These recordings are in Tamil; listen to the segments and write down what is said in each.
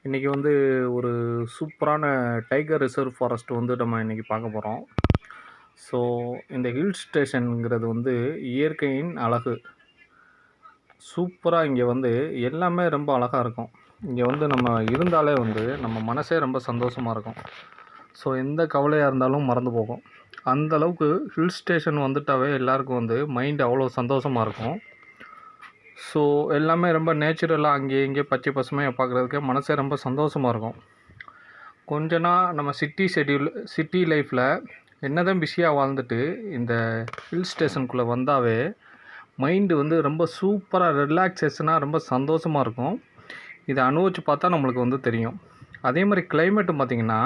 இன்றைக்கி வந்து ஒரு சூப்பரான டைகர் ரிசர்வ் ஃபாரஸ்ட் வந்து நம்ம இன்றைக்கி பார்க்க போகிறோம். ஸோ இந்த ஹில் ஸ்டேஷனுங்கிறது வந்து இயற்கையின் அழகு. சூப்பராக இங்கே வந்து எல்லாமே ரொம்ப அழகாக இருக்கும். இங்கே வந்து நம்ம இருந்தாலே வந்து நம்ம மனசே ரொம்ப சந்தோஷமாக இருக்கும். ஸோ எந்த கவலையாக இருந்தாலும் மறந்து போகும். அந்த அளவுக்கு ஹில் ஸ்டேஷன் வந்துட்டாவே எல்லாருக்கும் வந்து மைண்ட் அவ்வளோ சந்தோஷமாக இருக்கும். ஸோ எல்லாமே ரொம்ப நேச்சுரலாக அங்கேயே இங்கே பச்சை பசுமையாக பார்க்குறதுக்கு மனசே ரொம்ப சந்தோஷமாக இருக்கும். கொஞ்ச நாள் நம்ம சிட்டி லைஃப்பில் என்ன தான் பிஸியாக வாழ்ந்துட்டு இந்த ஹில் ஸ்டேஷனுக்குள்ளே வந்தாவே மைண்டு வந்து ரொம்ப சூப்பராக ரிலாக்ஸேஷனாக ரொம்ப சந்தோஷமாக இருக்கும். இதை அனுபவித்து பார்த்தா நம்மளுக்கு வந்து தெரியும். அதே மாதிரி கிளைமேட்டும் பார்த்திங்கன்னா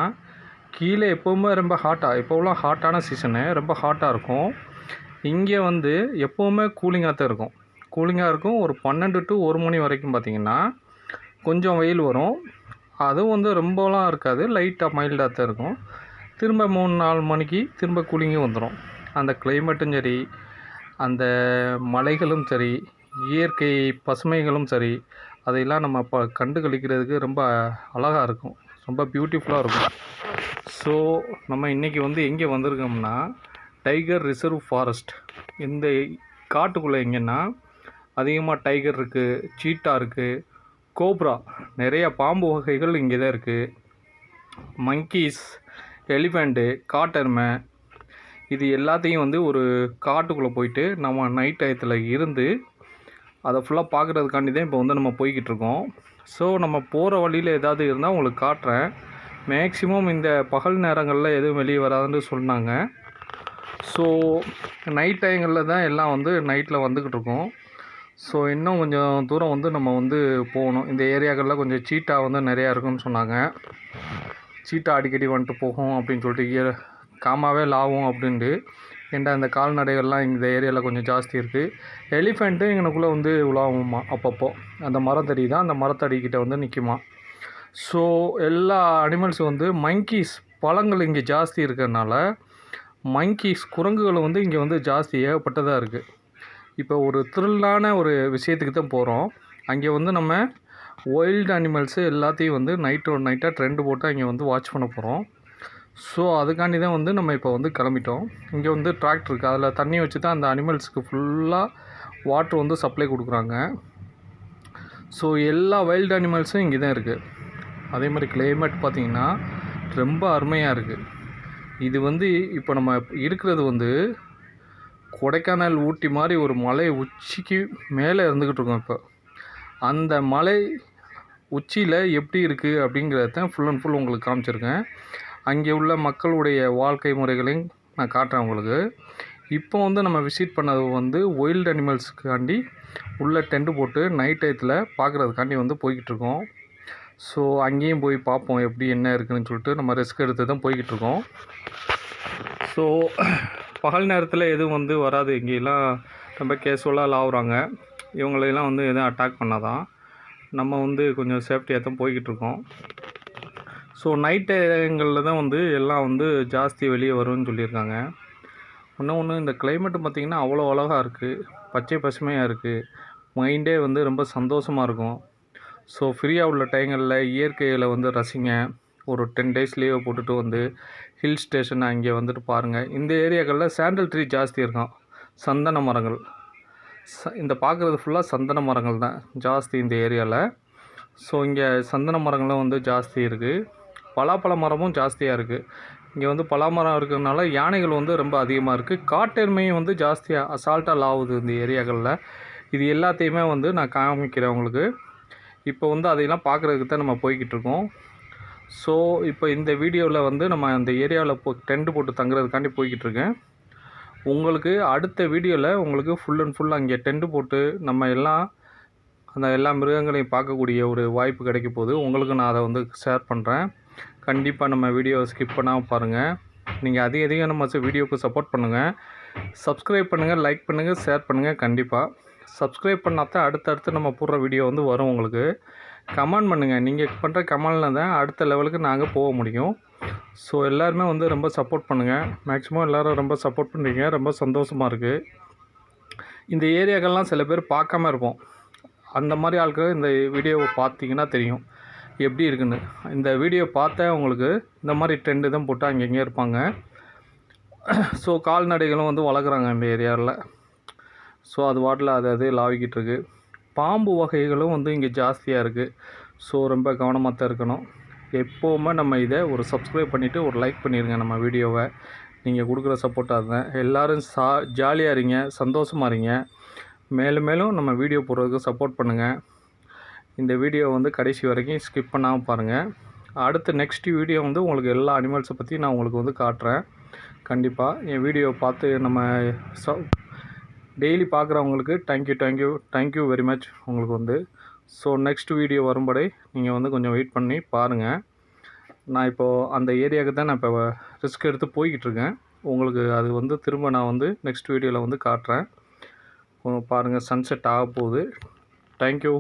கீழே எப்போவுமே ரொம்ப இப்போலாம் ஹாட்டான சீசனு ரொம்ப ஹாட்டாக இருக்கும். இங்கே வந்து எப்போவுமே கூலிங்காக தான் இருக்கும். ஒரு 12 to 1 மணி வரைக்கும் பார்த்திங்கன்னா கொஞ்சம் வெயில் வரும். அதுவும் வந்து ரொம்பலாம் இருக்காது, லைட்டாக மைல்டாக தான் இருக்கும். திரும்ப 3-4 மணிக்கு திரும்ப கூலிங்கும் வந்துடும். அந்த கிளைமேட்டும் சரி, அந்த மலைகளும் சரி, இயற்கை பசுமைகளும் சரி, அதையெல்லாம் நம்ம கண்டு கழிக்கிறதுக்கு ரொம்ப அழகாக இருக்கும், ரொம்ப பியூட்டிஃபுல்லாக இருக்கும். ஸோ நம்ம இன்றைக்கி வந்து எங்கே வந்திருக்கோம்னா டைகர் ரிசர்வ் ஃபாரஸ்ட். இந்த காட்டுக்குள்ளே எங்கன்னா அதிகமாக டைகர் இருக்குது, சீட்டா இருக்குது, கோப்ரா, நிறைய பாம்பு வகைகள் இங்கே தான் இருக்குது. மங்கீஸ், எலிஃபெண்ட்டு, காட்டெருமை, இது எல்லாத்தையும் வந்து ஒரு காட்டுக்குள்ளே போயிட்டு நம்ம நைட் டயத்தில் இருந்து அதை ஃபுல்லாக பார்க்குறதுக்காண்டி தான் இப்போ வந்து நம்ம போய்கிட்டு இருக்கோம். ஸோ நம்ம போகிற வழியில் ஏதாவது இருந்தால் உங்களுக்கு காட்டுறேன். மேக்ஸிமம் இந்த பகல் நேரங்களில் எதுவும் வெளியே வராதுன்னு சொன்னாங்க. ஸோ நைட் டைங்களில் தான் எல்லாம் வந்து நைட்டில் வந்துக்கிட்டு இருக்கோம். ஸோ இன்னும் கொஞ்சம் தூரம் வந்து நம்ம வந்து போகணும். இந்த ஏரியாக்களில் கொஞ்சம் சீட்டா வந்து நிறையா இருக்குன்னு சொன்னாங்க. சீட்டா அடிக்கடி வந்துட்டு போகும் அப்படின்னு சொல்லிட்டு காமாவே லாவும் அப்படின்ட்டு. ஏன்டா இந்த கால்நடைகள்லாம் இந்த ஏரியாவில் கொஞ்சம் ஜாஸ்தி இருக்குது. எலிஃபெண்ட்டு எங்களுக்குள்ளே வந்து உலாவுமா அப்பப்போ. அந்த மரம் தெரியுதா, அந்த மரத்தடிக்கிட்ட வந்து நிற்குமா. ஸோ எல்லா அனிமல்ஸும் வந்து மங்கீஸ், பழங்கள் இங்கே ஜாஸ்தி இருக்கிறதுனால மங்கீஸ், குரங்குகள் வந்து இங்கே வந்து ஜாஸ்தி ஏகப்பட்டதாக இருக்குது. இப்போ ஒரு த்ரில்லான ஒரு விஷயத்துக்கு தான் போகிறோம். அங்கே வந்து நம்ம வைல்டு அனிமல்ஸு எல்லாத்தையும் வந்து நைட்டாக ட்ரெண்டு போட்டு அங்கே வந்து வாட்ச் பண்ண போகிறோம். ஸோ அதுக்காண்டி தான் வந்து நம்ம இப்போ வந்து கிளம்பிட்டோம். இங்கே வந்து டிராக்டர் இருக்குது, அதில் தண்ணி வச்சு தான் அந்த அனிமல்ஸுக்கு ஃபுல்லாக வாட்ரு வந்து சப்ளை கொடுக்குறாங்க. ஸோ எல்லா வைல்டு அனிமல்ஸும் இங்கே தான் இருக்குது. அதே மாதிரி கிளைமேட் பார்த்திங்கன்னா ரொம்ப அருமையாக இருக்குது. இது வந்து இப்போ நம்ம இருக்கிறது வந்து கொடைக்கானல், ஊட்டி மாதிரி ஒரு மலை உச்சிக்கு மேலே இருந்துக்கிட்டு இருக்கோம். இப்போ அந்த மலை உச்சியில் எப்படி இருக்குது அப்படிங்கிறத தான் ஃபுல் அண்ட் ஃபுல் உங்களுக்கு காமிச்சிருக்கேன். அங்கே உள்ள மக்களுடைய வாழ்க்கை முறைகளையும் நான் காட்டுறேன் உங்களுக்கு. இப்போ வந்து நம்ம விசிட் பண்ணது வந்து வைல்டு அனிமல்ஸுக்காண்டி உள்ள டென்ட்டு போட்டு நைட் டயத்தில் பார்க்குறதுக்காண்டி வந்து போய்கிட்டுருக்கோம். ஸோ அங்கேயும் போய் பார்ப்போம் எப்படி என்ன இருக்குதுன்னு சொல்லிட்டு நம்ம ரிஸ்க் எடுத்து தான் போய்கிட்டுருக்கோம். ஸோ பகல் நேரத்தில் எதுவும் வந்து வராது. இங்கேலாம் ரொம்ப கேஷுவலாக லாவுறாங்க. இவங்களையெல்லாம் வந்து எதுவும் அட்டாக் பண்ணாதான். நம்ம வந்து கொஞ்சம் சேஃப்டியாக தான் போய்கிட்டுருக்கோம். ஸோ நைட் டைங்களில் தான் வந்து எல்லாம் வந்து ஜாஸ்தி வெளியே வரும்னு சொல்லியிருக்காங்க. ஒன்று இந்த கிளைமேட்டு பார்த்திங்கன்னா அவ்வளோ அழகாக இருக்குது, பச்சை பசுமையாக இருக்குது. மைண்டே வந்து ரொம்ப சந்தோஷமாக இருக்கும். ஸோ ஃப்ரீயாக உள்ள டைங்களில் இயற்கையில் வந்து ரசிங்க. ஒரு 10 days லீவை போட்டுட்டு வந்து ஹில் ஸ்டேஷன் அங்கே வந்துட்டு பாருங்கள். இந்த ஏரியாக்களில் சாண்டல் ட்ரீ ஜாஸ்தி இருக்கும், சந்தன மரங்கள். இந்த பார்க்குறது ஃபுல்லாக சந்தன மரங்கள் தான் ஜாஸ்தி இந்த ஏரியாவில். ஸோ இங்கே சந்தன மரங்களும் வந்து ஜாஸ்தி இருக்குது. பலாப்பழ மரமும் ஜாஸ்தியாக இருக்குது. இங்கே வந்து பலாமரம் இருக்கிறதுனால யானைகள் வந்து ரொம்ப அதிகமாக இருக்குது. காட்டெருமையும் வந்து ஜாஸ்தியாக அசால்ட்டாக லாவுது இந்த ஏரியாக்களில். இது எல்லாத்தையுமே வந்து நான் காமிக்கிறேன் உங்களுக்கு. இப்போ வந்து அதையெல்லாம் பார்க்குறதுக்கு தான் நம்ம போய்கிட்டு இருக்கோம். ஸோ இப்போ இந்த வீடியோவில் வந்து நம்ம அந்த ஏரியாவில் டென்ட் போட்டு தங்குறதுக்காண்டி போய்கிட்டுருக்கேன். உங்களுக்கு அடுத்த வீடியோவில் உங்களுக்கு ஃபுல் அண்ட் ஃபுல் அங்கே டென்ட்டு போட்டு நம்ம அந்த எல்லா மிருகங்களையும் பார்க்கக்கூடிய ஒரு வாய்ப்பு கிடைக்க போகுது. உங்களுக்கு நான் அதை வந்து ஷேர் பண்ணுறேன். கண்டிப்பாக நம்ம வீடியோவை ஸ்கிப் பண்ணாமல் பாருங்கள். நீங்கள் அதிகம் நம்ம வீடியோவுக்கு சப்போர்ட் பண்ணுங்கள். சப்ஸ்கிரைப் பண்ணுங்கள், லைக் பண்ணுங்கள், ஷேர் பண்ணுங்கள். கண்டிப்பாக சப்ஸ்கிரைப் பண்ணால் தான் அடுத்தடுத்து நம்ம போடுற வீடியோ வந்து வரும் உங்களுக்கு. கமெண்ட் பண்ணுங்கள். நீங்கள் பண்ணுற கமெண்டில் தான் அடுத்த லெவலுக்கு நாங்கள் போக முடியும். ஸோ எல்லாருமே வந்து ரொம்ப சப்போர்ட் பண்ணுங்கள். மேக்ஸிமம் எல்லோரும் ரொம்ப சப்போர்ட் பண்ணுறீங்க, ரொம்ப சந்தோஷமாக இருக்குது. இந்த ஏரியாக்கள்லாம் சில பேர் பார்க்காம இருப்போம். அந்த மாதிரி ஆட்கள் இந்த வீடியோவை பார்த்தீங்கன்னா தெரியும். எப்படி இருக்குன்னு. இந்த வீடியோ பார்த்தா உங்களுக்கு இந்த மாதிரி ட்ரெண்டு தான் போட்டு அங்கங்கே இருப்பாங்க. ஸோ கால்நடைகளும் வந்து வளர்க்குறாங்க இந்த ஏரியாவில். ஸோ அது வாட்டில் அது லாவிக்கிட்டு இருக்குது. பாம்பு வகைகளும் வந்து இங்கே ஜாஸ்தியாக இருக்குது. ஸோ ரொம்ப கவனமாக தான் இருக்கணும். எப்போவுமே நம்ம இதை ஒரு சப்ஸ்கிரைப் பண்ணிவிட்டு ஒரு லைக் பண்ணிடுங்க நம்ம வீடியோவை. நீங்கள் கொடுக்குற சப்போர்ட்டாக இருந்தேன். எல்லோரும் ஜாலியாக இருங்க, சந்தோஷமாக இருங்க. மேலும் மேலும் நம்ம வீடியோ போடுறதுக்கு சப்போர்ட் பண்ணுங்கள். இந்த வீடியோ வந்து கடைசி வரைக்கும் ஸ்கிப் பண்ணாமல் பாருங்கள். அடுத்து நெக்ஸ்ட் வீடியோ வந்து உங்களுக்கு எல்லா அனிமல்ஸை பற்றி நான் உங்களுக்கு வந்து காட்டுறேன். கண்டிப்பாக என் வீடியோ பார்த்து நம்ம டெய்லி பார்க்குறவங்களுக்கு தேங்க்யூ வெரி மச் உங்களுக்கு வந்து. ஸோ நெக்ஸ்ட் வீடியோ வரும்படி நீங்கள் வந்து கொஞ்சம் வெயிட் பண்ணி பாருங்கள். நான் இப்போது அந்த ஏரியாவுக்கு தான் நான் இப்போ ரிஸ்க் எடுத்து போய்கிட்டுருக்கேன். உங்களுக்கு அது வந்து திரும்ப நான் வந்து நெக்ஸ்ட் வீடியோவில் வந்து காட்டுறேன். பாருங்கள், சன்செட் ஆக போகுது. தேங்க்யூ.